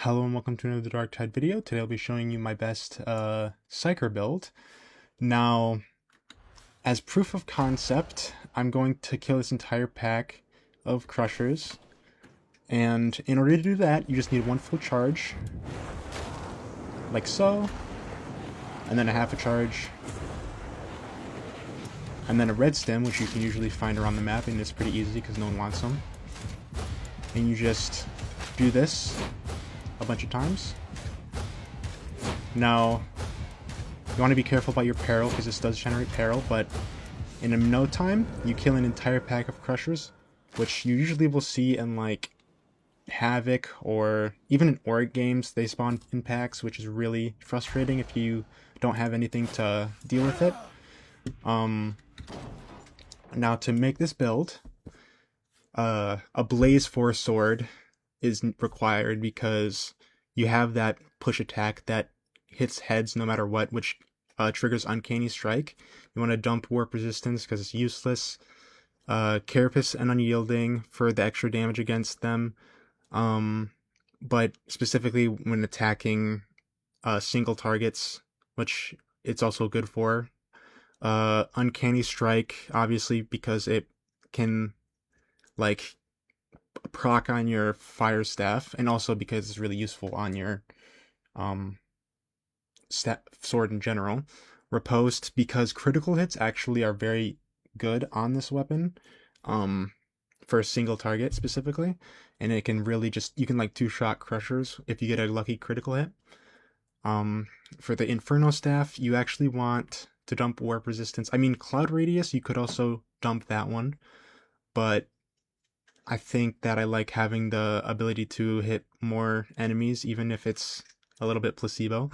Hello and welcome to another Dark Tide video. Today I'll be showing you my best Psyker build. Now, as proof of concept, I'm going to kill this entire pack of Crushers. And in order to do that, you just need one full charge, like so, and then a half a charge, and then a red stem, which you can usually find around the map, and it's pretty easy because no one wants them. And you just do this a bunch of times. Now, you want to be careful about your peril because this does generate peril, but in no time, you kill an entire pack of Crushers, which you usually will see in like Havoc or even in Org games. They spawn in packs, which is really frustrating if you don't have anything to deal with it. Now to make this build, a Blaze Force sword is required because you have that push attack that hits heads no matter what, which triggers Uncanny Strike. You want to dump Warp Resistance because it's useless. Carapace and Unyielding for the extra damage against them. But specifically when attacking single targets, which it's also good for. Uncanny Strike, obviously, because it can like proc on your fire staff, and also because it's really useful on your sword in general. Riposte, because critical hits actually are very good on this weapon, for a single target specifically, and it can really just, you can like two-shot Crushers if you get a lucky critical hit. For the Inferno Staff, you actually want to dump Warp Resistance. I mean, Cloud Radius, you could also dump that one, but I think that I like having the ability to hit more enemies, even if it's a little bit placebo.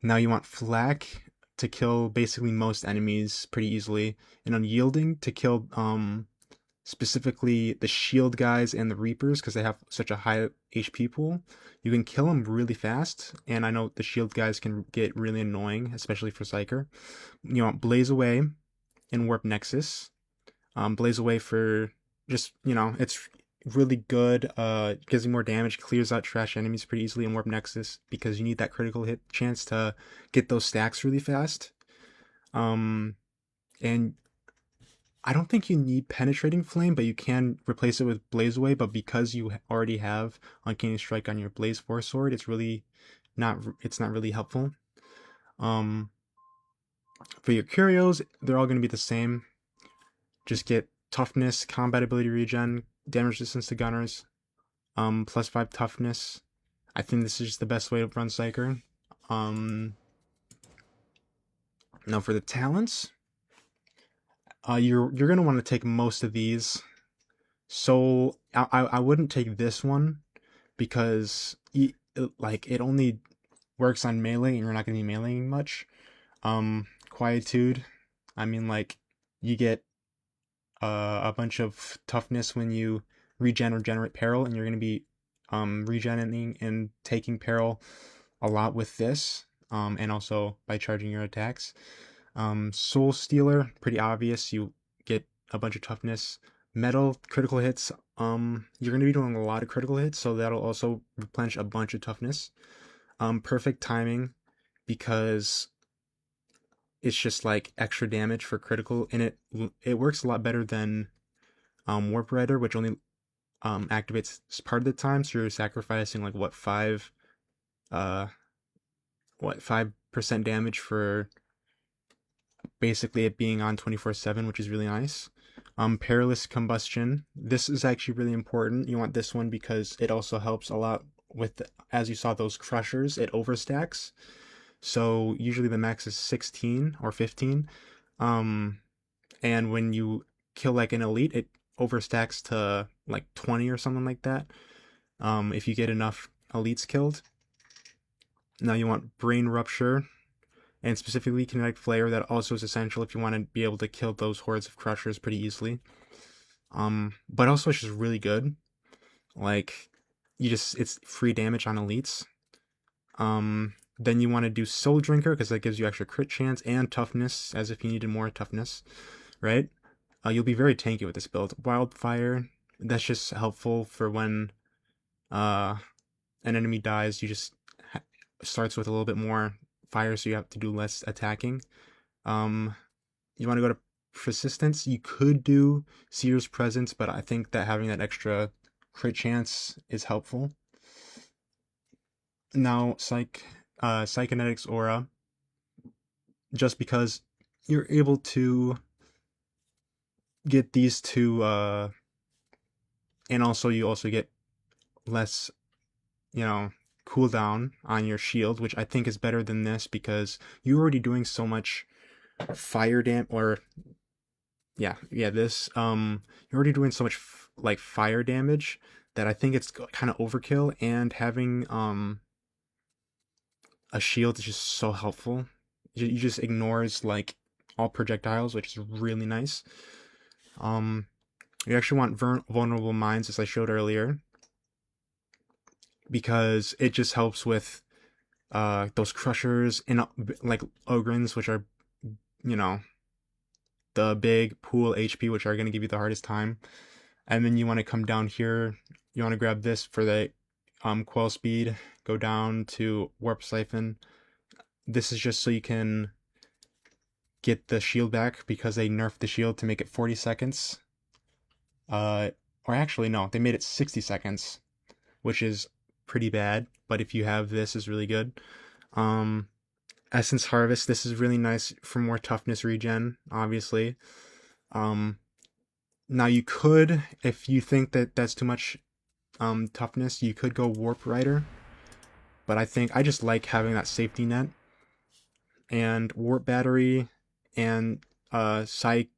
Now you want Flak to kill basically most enemies pretty easily, and Unyielding to kill specifically the shield guys and the Reapers because they have such a high HP pool. You can kill them really fast, and I know the shield guys can get really annoying, especially for Psyker. You want Blaze Away and Warp Nexus. Blaze Away for just, it's really good. Gives you more damage, clears out trash enemies pretty easily, and Warp Nexus because you need that critical hit chance to get those stacks really fast. And I don't think you need Penetrating Flame, but you can replace it with Blaze Away. But because you already have Uncanny Strike on your Blaze Force sword, it's not really helpful. For your Curios, they're all going to be the same. Just get Toughness, Combat Ability Regen, Damage Resistance to Gunners, +5 Toughness. I think this is just the best way to run Psyker. Now for the talents, you're gonna want to take most of these. So I wouldn't take this one because it only works on melee, and you're not gonna be meleeing much. Quietude, I mean, like, you get a bunch of toughness when you regen or generate peril, and you're going to be regenerating and taking peril a lot with this, and also by charging your attacks. Soul Stealer, pretty obvious, you get a bunch of toughness. Metal, critical hits, you're going to be doing a lot of critical hits, so that'll also replenish a bunch of toughness. Perfect Timing, because it's just like extra damage for critical, and it works a lot better than Warp Rider, which only activates part of the time, so you're sacrificing like 5% damage for basically it being on 24/7, which is really nice. Perilous Combustion, this is actually really important. You want this one because it also helps a lot with, as you saw, those Crushers. It overstacks. So usually the max is 16 or 15. And when you kill like an elite, it overstacks to like 20 or something like that. If you get enough elites killed. Now you want Brain Rupture, and specifically Kinetic Flare. That also is essential if you want to be able to kill those hordes of Crushers pretty easily. But also it's just really good. Like, it's free damage on elites. Then you want to do Soul Drinker because that gives you extra crit chance and toughness, as if you needed more toughness, right? You'll be very tanky with this build. Wildfire, that's just helpful for when an enemy dies, you just starts with a little bit more fire, so you have to do less attacking. You want to go to persistence. You could do Seer's Presence, but I think that having that extra crit chance is helpful. Now, Psykinetics Aura, just because you're able to get these two, and also you also get less, cooldown on your shield, which I think is better than this because you're already doing so much fire or this you're already doing so much like fire damage that I think it's kind of overkill, and having a shield is just so helpful. You just ignores like all projectiles, which is really nice. You actually want vulnerable mines, as I showed earlier, because it just helps with those crushers and like ogrins, which are, the big pool HP, which are going to give you the hardest time. And then you want to come down here, you want to grab this for the coil speed, go down to warp siphon. This is just so you can get the shield back, because they nerfed the shield to make it 40 seconds. Or actually no, they made it 60 seconds, which is pretty bad, but if you have this, is really good. Essence Harvest, this is really nice for more toughness regen, obviously. Now you could, if you think that that's too much toughness, you could go Warp Rider, but I just like having that safety net. And Warp Battery and Psychic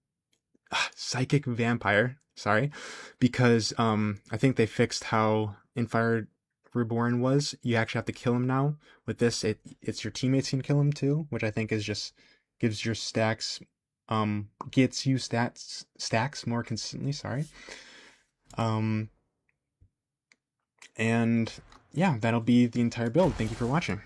Vampire, sorry, because I think they fixed how in Fire Reborn was, you actually have to kill him now. With this, it's your teammates can kill him too, which I think is just gives your stacks, gets you stacks more consistently, sorry. And yeah, that'll be the entire build. Thank you for watching.